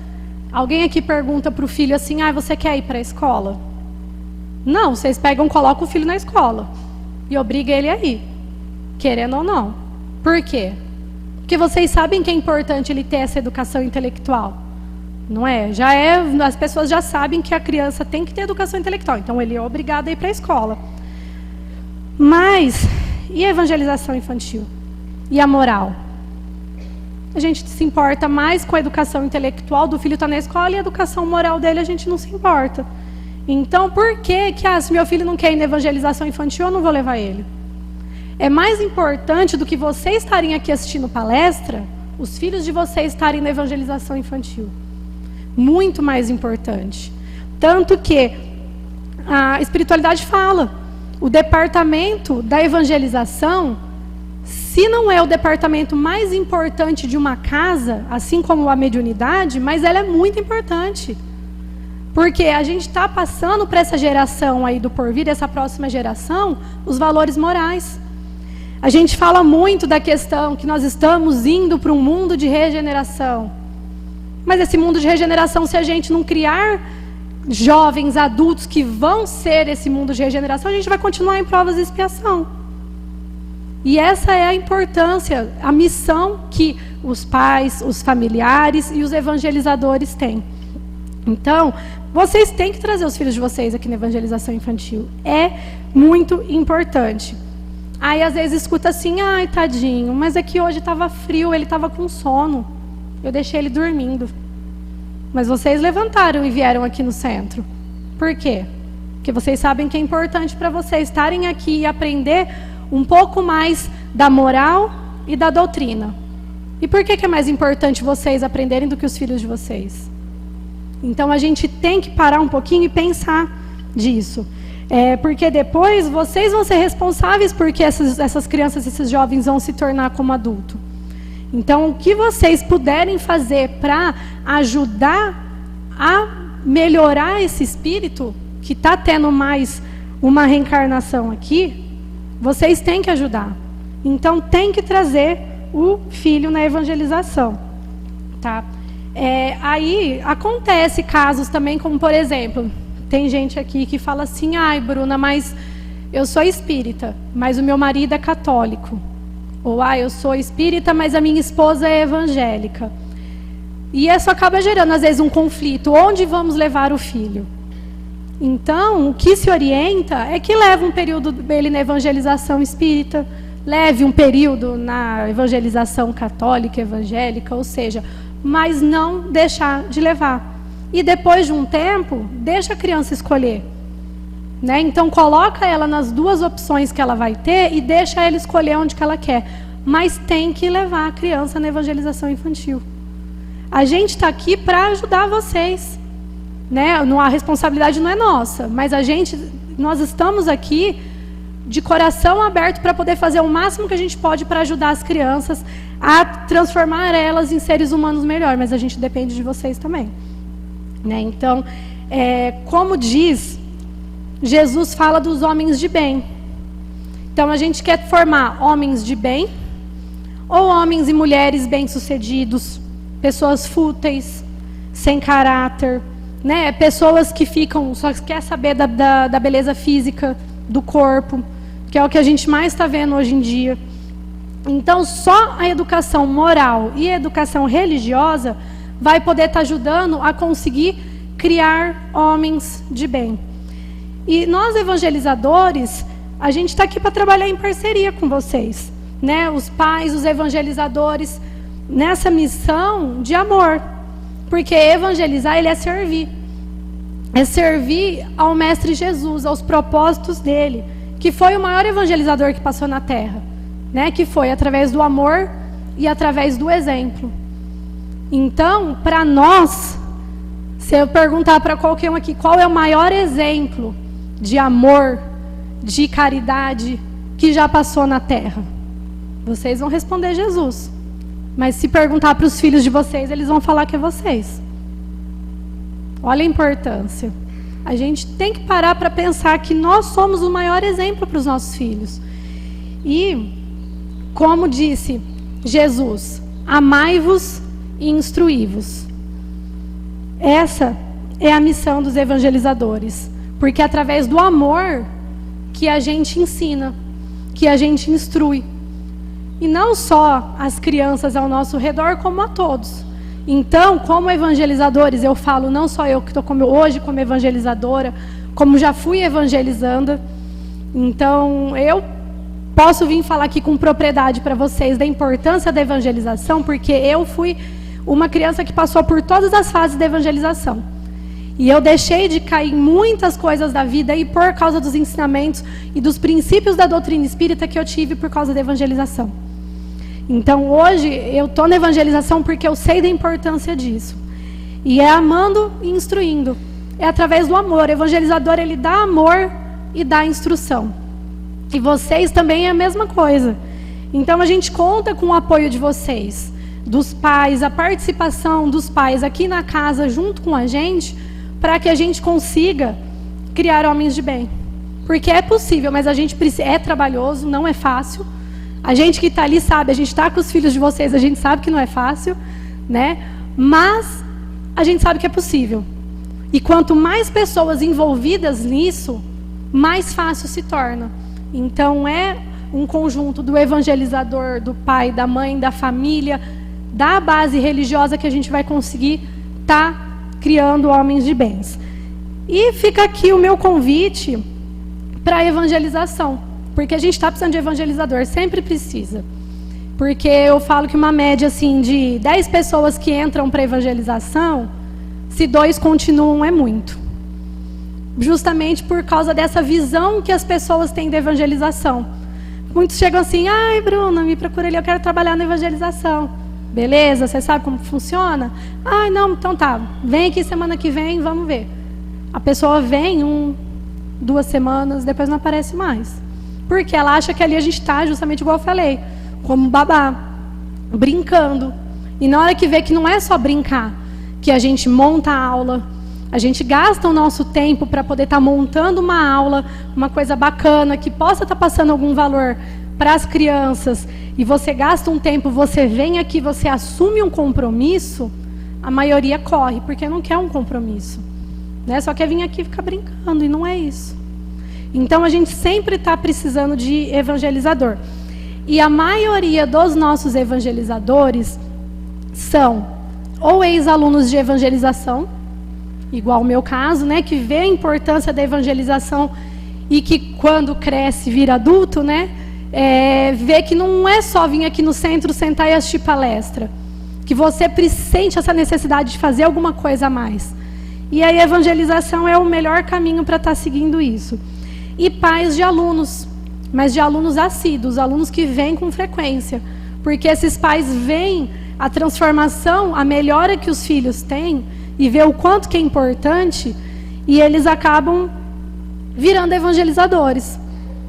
alguém aqui pergunta para o filho assim, você quer ir para a escola? Não, vocês colocam o filho na escola e obrigam ele a ir, querendo ou não. Por quê? Porque vocês sabem que é importante ele ter essa educação intelectual. Não é? As pessoas já sabem que a criança tem que ter educação intelectual, então ele é obrigado a ir para a escola. Mas, e a evangelização infantil? E a moral? A gente se importa mais com a educação intelectual do filho estar na escola e a educação moral dele a gente não se importa. Então, por que se meu filho não quer ir na evangelização infantil, eu não vou levar ele? É mais importante do que vocês estarem aqui assistindo palestra, os filhos de vocês estarem na evangelização infantil. Muito mais importante. Tanto que a espiritualidade fala, o departamento da evangelização, se não é o departamento mais importante de uma casa, assim como a mediunidade, mas ela é muito importante. Porque a gente está passando para essa geração aí do porvir, essa próxima geração, os valores morais. A gente fala muito da questão que nós estamos indo para um mundo de regeneração. Mas esse mundo de regeneração, se a gente não criar jovens, adultos que vão ser esse mundo de regeneração, a gente vai continuar em provas de expiação. E essa é a importância, a missão que os pais, os familiares e os evangelizadores têm. Então, vocês têm que trazer os filhos de vocês aqui na evangelização infantil. É muito importante. Aí, às vezes, escuta assim, tadinho, mas é que hoje estava frio, ele estava com sono. Eu deixei ele dormindo. Mas vocês levantaram e vieram aqui no centro. Por quê? Porque vocês sabem que é importante para vocês estarem aqui e aprender um pouco mais da moral e da doutrina. E por que é mais importante vocês aprenderem do que os filhos de vocês? Então, a gente tem que parar um pouquinho e pensar disso. Porque depois vocês vão ser responsáveis porque essas crianças, esses jovens vão se tornar como adulto. Então, o que vocês puderem fazer para ajudar a melhorar esse espírito, que está tendo mais uma reencarnação aqui, vocês têm que ajudar. Então, tem que trazer o filho na evangelização. Tá? Aí, acontece casos também, como por exemplo, tem gente aqui que fala assim, Bruna, mas eu sou espírita, mas o meu marido é católico. Ou, eu sou espírita, mas a minha esposa é evangélica. E isso acaba gerando, às vezes, um conflito. Onde vamos levar o filho? Então, o que se orienta é que leve um período dele na evangelização espírita, leve um período na evangelização católica, evangélica, ou seja, mas não deixar de levar. E depois de um tempo, deixa a criança escolher. Né? Então, coloca ela nas duas opções que ela vai ter e deixa ela escolher onde que ela quer. Mas tem que levar a criança na evangelização infantil. A gente está aqui para ajudar vocês. Né? A responsabilidade não é nossa, mas nós estamos aqui de coração aberto para poder fazer o máximo que a gente pode para ajudar as crianças a transformar elas em seres humanos melhor, mas a gente depende de vocês também. Né? Então, como diz, Jesus fala dos homens de bem. Então, a gente quer formar homens de bem ou homens e mulheres bem-sucedidos, pessoas fúteis, sem caráter, né? Pessoas que só quer saber da beleza física do corpo, que é o que a gente mais está vendo hoje em dia. Então, só a educação moral e a educação religiosa vai poder estar ajudando a conseguir criar homens de bem. E nós, evangelizadores, a gente está aqui para trabalhar em parceria com vocês, né? Os pais, os evangelizadores, nessa missão de amor. Porque evangelizar, ele é servir. É servir ao Mestre Jesus, aos propósitos dele, que foi o maior evangelizador que passou na Terra, né? Que foi através do amor e através do exemplo. Então, para nós, se eu perguntar para qualquer um aqui, qual é o maior exemplo de amor, de caridade, que já passou na terra? Vocês vão responder Jesus. Mas se perguntar para os filhos de vocês, eles vão falar que é vocês. Olha a importância. A gente tem que parar para pensar que nós somos o maior exemplo para os nossos filhos. E, como disse Jesus, amai-vos e instruí-vos. Essa é a missão dos evangelizadores. Porque é através do amor que a gente ensina, que a gente instrui. E não só as crianças ao nosso redor, como a todos. Então, como evangelizadores, eu falo, não só eu que estou hoje como evangelizadora, como já fui evangelizando. Então, eu posso vir falar aqui com propriedade para vocês da importância da evangelização, porque eu fui uma criança que passou por todas as fases da evangelização. E eu deixei de cair em muitas coisas da vida e por causa dos ensinamentos e dos princípios da doutrina espírita que eu tive por causa da evangelização. Então, hoje, eu estou na evangelização porque eu sei da importância disso. E é amando e instruindo. É através do amor. O evangelizador, ele dá amor e dá instrução. E vocês também é a mesma coisa. Então, a gente conta com o apoio de vocês, dos pais, a participação dos pais aqui na casa, junto com a gente, para que a gente consiga criar homens de bem. Porque é possível, mas a gente é trabalhoso, não é fácil. A gente que está ali sabe, a gente está com os filhos de vocês, a gente sabe que não é fácil, né? Mas a gente sabe que é possível. E quanto mais pessoas envolvidas nisso, mais fácil se torna. Então é um conjunto do evangelizador, do pai, da mãe, da família, da base religiosa que a gente vai conseguir estar criando homens de bens. E fica aqui o meu convite para a evangelização. Porque a gente está precisando de evangelizador, sempre precisa. Porque eu falo que uma média assim, de 10 pessoas que entram para evangelização, se 2 continuam é muito. Justamente por causa dessa visão que as pessoas têm da evangelização. Muitos chegam assim, ai Bruna, me procura ali, eu quero trabalhar na evangelização. Beleza, você sabe como funciona? Ai não, então tá, vem aqui semana que vem, vamos ver. A pessoa vem 2 semanas, depois não aparece mais. Porque ela acha que ali a gente está, justamente igual eu falei, como babá, brincando. E na hora que vê que não é só brincar, que a gente monta a aula, a gente gasta o nosso tempo para poder estar montando uma aula, uma coisa bacana, que possa estar passando algum valor para as crianças, e você gasta um tempo, você vem aqui, você assume um compromisso, a maioria corre, porque não quer um compromisso. Né? Só quer vir aqui e ficar brincando, e não é isso. Então, a gente sempre está precisando de evangelizador. E a maioria dos nossos evangelizadores são ou ex-alunos de evangelização, igual o meu caso, né, que vê a importância da evangelização e que quando cresce, vira adulto, né, vê que não é só vir aqui no centro, sentar e assistir palestra. Que você sente essa necessidade de fazer alguma coisa a mais. E aí a evangelização é o melhor caminho para estar seguindo isso. E pais de alunos, mas de alunos assíduos, alunos que vêm com frequência. Porque esses pais veem a transformação, a melhora que os filhos têm, e vê o quanto que é importante, e eles acabam virando evangelizadores.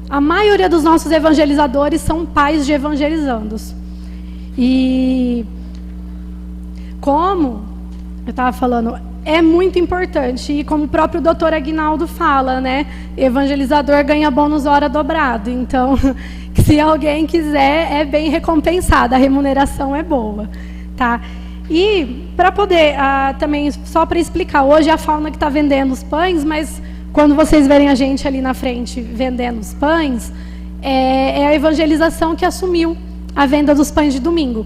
A maioria dos nossos evangelizadores são pais de evangelizandos. E como eu estava falando, é muito importante, e como o próprio doutor Aguinaldo fala, né, evangelizador ganha bônus hora dobrado. Então, se alguém quiser, é bem recompensado, a remuneração é boa, tá? E para poder, também, só para explicar, hoje a Fauna que está vendendo os pães, mas quando vocês verem a gente ali na frente vendendo os pães, é a evangelização que assumiu a venda dos pães de domingo.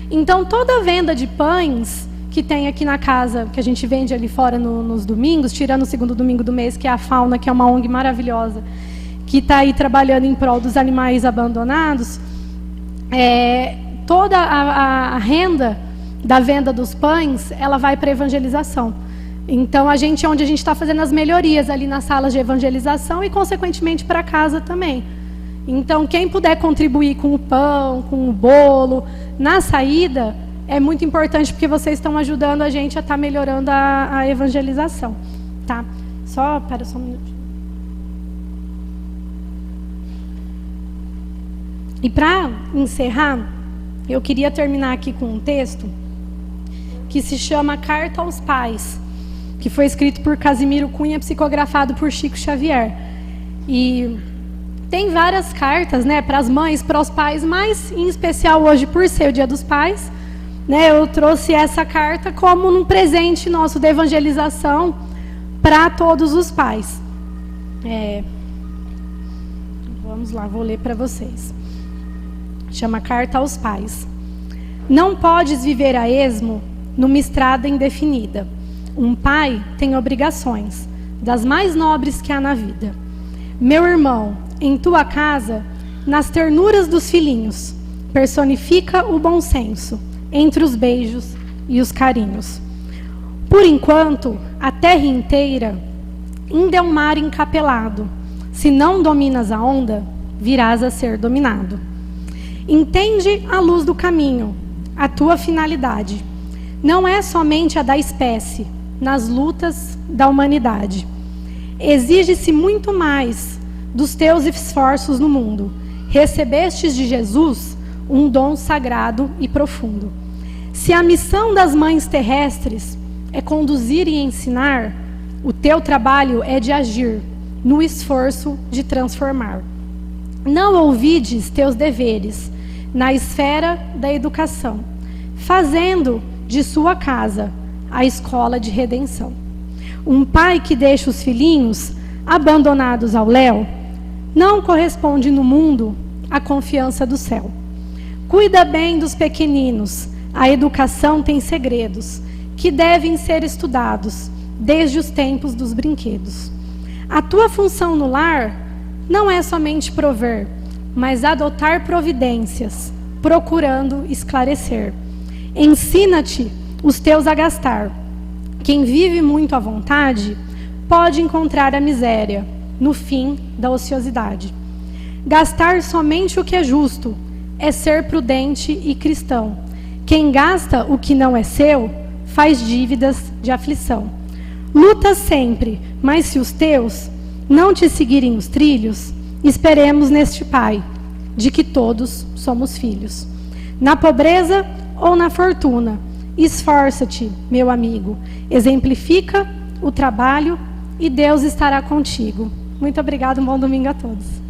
Então, toda a venda de pães que tem aqui na casa, que a gente vende ali fora nos domingos, tirando o segundo domingo do mês, que é a Fauna, que é uma ONG maravilhosa, que está aí trabalhando em prol dos animais abandonados, toda a renda da venda dos pães, ela vai para a evangelização. Então, onde a gente está fazendo as melhorias ali nas salas de evangelização e, consequentemente, para casa também. Então, quem puder contribuir com o pão, com o bolo, na saída, é muito importante, porque vocês estão ajudando a gente a estar melhorando a evangelização. Tá? Espera só um minutinho. E para encerrar, eu queria terminar aqui com um texto que se chama Carta aos Pais, que foi escrito por Casimiro Cunha, psicografado por Chico Xavier. E tem várias cartas, né, para as mães, para os pais, mas em especial hoje, por ser o Dia dos Pais, né, eu trouxe essa carta como um presente nosso de evangelização para todos os pais. Vamos lá, vou ler para vocês. Chama Carta aos Pais. Não podes viver a esmo numa estrada indefinida. Um pai tem obrigações, das mais nobres que há na vida. Meu irmão, em tua casa, nas ternuras dos filhinhos, personifica o bom senso, entre os beijos e os carinhos. Por enquanto, a terra inteira ainda é um mar encapelado. Se não dominas a onda, virás a ser dominado. Entende a luz do caminho, a tua finalidade. Não é somente a da espécie, nas lutas da humanidade. Exige-se muito mais dos teus esforços no mundo. Recebestes de Jesus um dom sagrado e profundo. Se a missão das mães terrestres é conduzir e ensinar, o teu trabalho é de agir no esforço de transformar. Não ouvides teus deveres na esfera da educação, fazendo de sua casa a escola de redenção. Um pai que deixa os filhinhos abandonados ao léu não corresponde no mundo à confiança do céu. Cuida bem dos pequeninos, a educação tem segredos que devem ser estudados desde os tempos dos brinquedos. A tua função no lar não é somente prover, mas adotar providências, procurando esclarecer. Ensina-te os teus a gastar. Quem vive muito à vontade pode encontrar a miséria no fim da ociosidade. Gastar somente o que é justo é ser prudente e cristão. Quem gasta o que não é seu faz dívidas de aflição. Luta sempre, mas se os teus não te seguirem os trilhos, esperemos neste Pai, de que todos somos filhos. Na pobreza ou na fortuna, esforça-te, meu amigo, exemplifica o trabalho e Deus estará contigo. Muito obrigada, um bom domingo a todos.